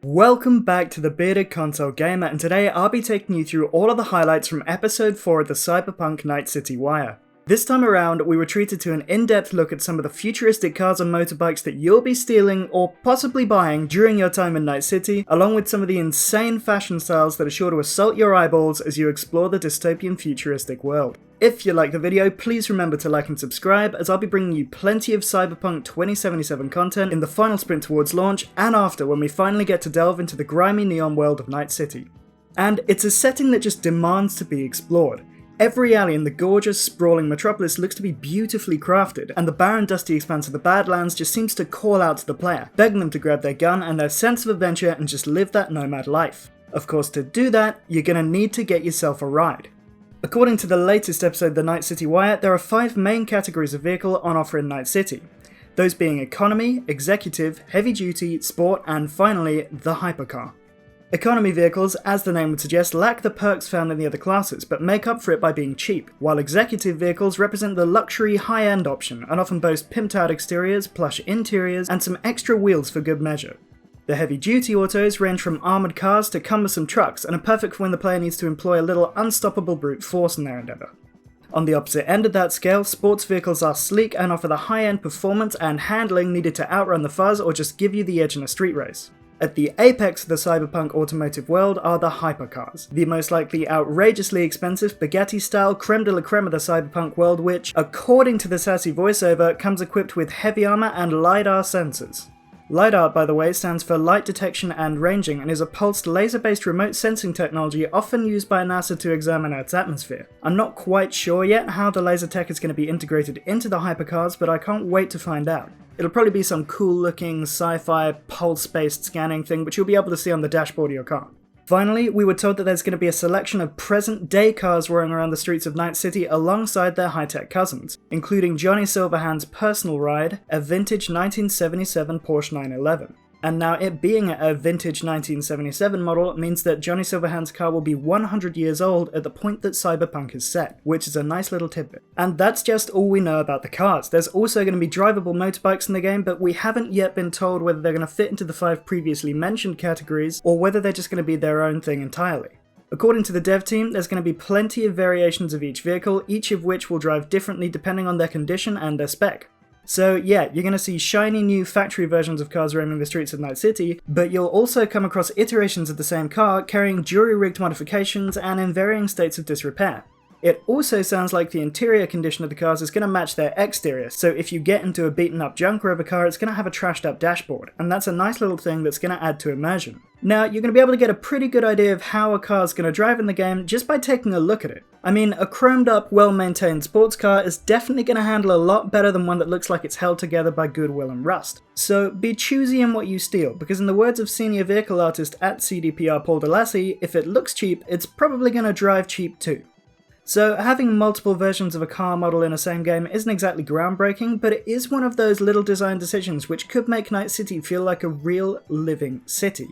Welcome back to the Bearded Console Gamer, and today I'll be taking you through all of the highlights from episode 4 of the Cyberpunk Night City Wire. This time around, we were treated to an in-depth look at some of the futuristic cars and motorbikes that you'll be stealing or possibly buying during your time in Night City, along with some of the insane fashion styles that are sure to assault your eyeballs as you explore the dystopian futuristic world. If you like the video, please remember to like and subscribe, as I'll be bringing you plenty of Cyberpunk 2077 content in the final sprint towards launch and after, when we finally get to delve into the grimy neon world of Night City. And it's a setting that just demands to be explored. Every alley in the gorgeous, sprawling metropolis looks to be beautifully crafted, and the barren, dusty expanse of the Badlands just seems to call out to the player, begging them to grab their gun and their sense of adventure and just live that nomad life. Of course, to do that, you're gonna need to get yourself a ride. According to the latest episode of the Night City Wire, there are 5 main categories of vehicle on offer in Night City. Those being economy, executive, heavy duty, sport, and finally, the hypercar. Economy vehicles, as the name would suggest, lack the perks found in the other classes, but make up for it by being cheap, while executive vehicles represent the luxury high-end option and often boast pimped-out exteriors, plush interiors, and some extra wheels for good measure. The heavy-duty autos range from armoured cars to cumbersome trucks, and are perfect for when the player needs to employ a little unstoppable brute force in their endeavour. On the opposite end of that scale, sports vehicles are sleek and offer the high-end performance and handling needed to outrun the fuzz or just give you the edge in a street race. At the apex of the cyberpunk automotive world are the hypercars, the most likely outrageously expensive Bugatti-style creme de la creme of the cyberpunk world, which, according to the sassy voiceover, comes equipped with heavy armor and LiDAR sensors. LiDAR, by the way, stands for Light Detection and Ranging, and is a pulsed laser-based remote sensing technology often used by NASA to examine Earth's atmosphere. I'm not quite sure yet how the laser tech is going to be integrated into the hypercars, but I can't wait to find out. It'll probably be some cool-looking sci-fi pulse-based scanning thing which you'll be able to see on the dashboard of your car. Finally, we were told that there's going to be a selection of present-day cars roaring around the streets of Night City alongside their high-tech cousins, including Johnny Silverhand's personal ride, a vintage 1977 Porsche 911. And now, it being a vintage 1977 model means that Johnny Silverhand's car will be 100 years old at the point that Cyberpunk is set, which is a nice little tidbit. And that's just all we know about the cars. There's also going to be drivable motorbikes in the game, but we haven't yet been told whether they're going to fit into the 5 previously mentioned categories, or whether they're just going to be their own thing entirely. According to the dev team, there's going to be plenty of variations of each vehicle, each of which will drive differently depending on their condition and their spec. So yeah, you're going to see shiny new factory versions of cars roaming the streets of Night City, but you'll also come across iterations of the same car carrying jury-rigged modifications and in varying states of disrepair. It also sounds like the interior condition of the cars is going to match their exterior, so if you get into a beaten up junker of a car, it's going to have a trashed up dashboard, and that's a nice little thing that's going to add to immersion. Now, you're going to be able to get a pretty good idea of how a car's going to drive in the game just by taking a look at it. I mean, a chromed up, well-maintained sports car is definitely going to handle a lot better than one that looks like it's held together by goodwill and rust. So be choosy in what you steal, because in the words of senior vehicle artist at CDPR Paul DeLassy, if it looks cheap, it's probably going to drive cheap too. So having multiple versions of a car model in a same game isn't exactly groundbreaking, but it is one of those little design decisions which could make Night City feel like a real living city.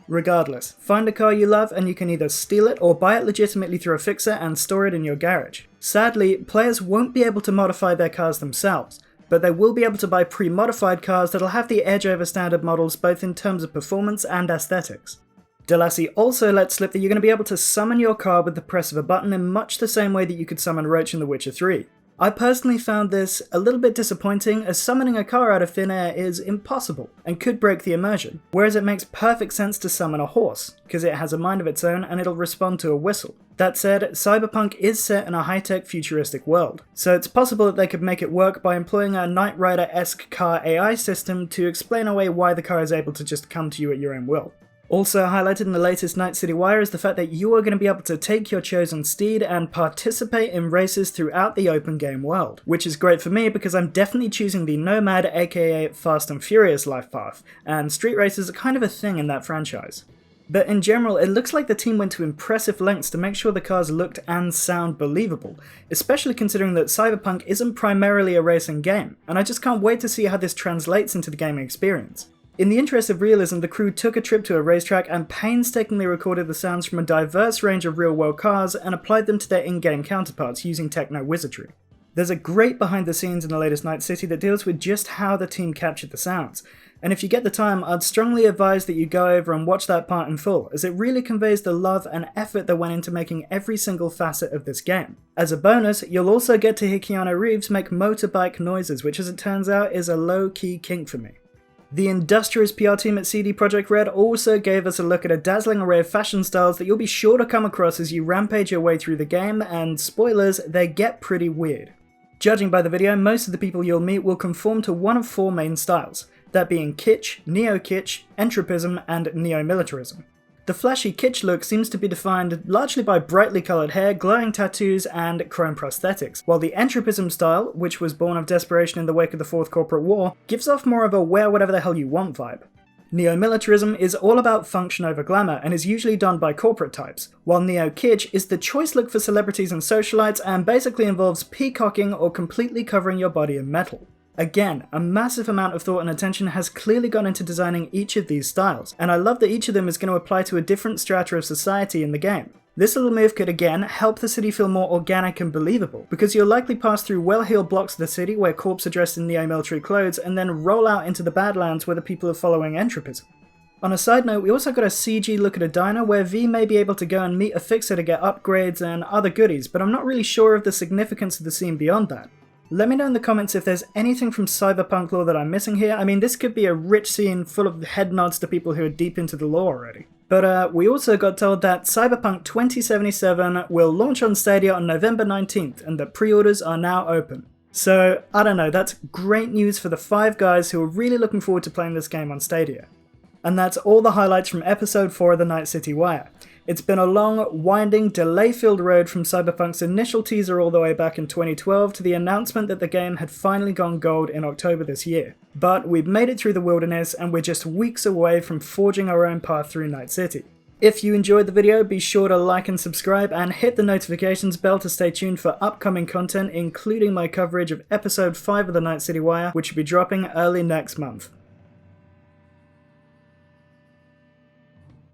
Regardless, find a car you love and you can either steal it or buy it legitimately through a fixer and store it in your garage. Sadly, players won't be able to modify their cars themselves, but they will be able to buy pre-modified cars that'll have the edge over standard models both in terms of performance and aesthetics. DeLassy also let slip that you're going to be able to summon your car with the press of a button in much the same way that you could summon Roach in The Witcher 3. I personally found this a little bit disappointing, as summoning a car out of thin air is impossible and could break the immersion, whereas it makes perfect sense to summon a horse, because it has a mind of its own and it'll respond to a whistle. That said, Cyberpunk is set in a high-tech futuristic world, so it's possible that they could make it work by employing a Knight Rider-esque car AI system to explain away why the car is able to just come to you at your own will. Also highlighted in the latest Night City Wire is the fact that you are going to be able to take your chosen steed and participate in races throughout the open game world, which is great for me because I'm definitely choosing the Nomad aka Fast and Furious life path, and street races are kind of a thing in that franchise. But in general, it looks like the team went to impressive lengths to make sure the cars looked and sound believable, especially considering that Cyberpunk isn't primarily a racing game, and I just can't wait to see how this translates into the gaming experience. In the interest of realism, the crew took a trip to a racetrack and painstakingly recorded the sounds from a diverse range of real-world cars and applied them to their in-game counterparts using techno-wizardry. There's a great behind the scenes in the latest Night City that deals with just how the team captured the sounds, and if you get the time, I'd strongly advise that you go over and watch that part in full, as it really conveys the love and effort that went into making every single facet of this game. As a bonus, you'll also get to hear Keanu Reeves make motorbike noises, which as it turns out is a low-key kink for me. The industrious PR team at CD Projekt Red also gave us a look at a dazzling array of fashion styles that you'll be sure to come across as you rampage your way through the game, and spoilers, they get pretty weird. Judging by the video, most of the people you'll meet will conform to one of four main styles, that being kitsch, neo-kitsch, entropism, and neo-militarism. The flashy kitsch look seems to be defined largely by brightly coloured hair, glowing tattoos, and chrome prosthetics, while the entropism style, which was born of desperation in the wake of the Fourth Corporate War, gives off more of a wear whatever the hell you want vibe. Neo-militarism is all about function over glamour and is usually done by corporate types, while neo-kitsch is the choice look for celebrities and socialites and basically involves peacocking or completely covering your body in metal. Again, a massive amount of thought and attention has clearly gone into designing each of these styles, and I love that each of them is going to apply to a different strata of society in the game. This little move could again help the city feel more organic and believable, because you'll likely pass through well-heeled blocks of the city where corps are dressed in neo-military clothes and then roll out into the Badlands where the people are following entropism. On a side note, we also got a CG look at a diner where V may be able to go and meet a fixer to get upgrades and other goodies, but I'm not really sure of the significance of the scene beyond that. Let me know in the comments if there's anything from Cyberpunk lore that I'm missing here. I mean, this could be a rich scene full of head nods to people who are deep into the lore already. But we also got told that Cyberpunk 2077 will launch on Stadia on November 19th, and that pre-orders are now open. So, I don't know, that's great news for the 5 guys who are really looking forward to playing this game on Stadia. And that's all the highlights from episode 4 of the Night City Wire. It's been a long, winding, delay-filled road from Cyberpunk's initial teaser all the way back in 2012 to the announcement that the game had finally gone gold in October this year. But we've made it through the wilderness and we're just weeks away from forging our own path through Night City. If you enjoyed the video, be sure to like and subscribe and hit the notifications bell to stay tuned for upcoming content, including my coverage of episode 5 of the Night City Wire, which will be dropping early next month.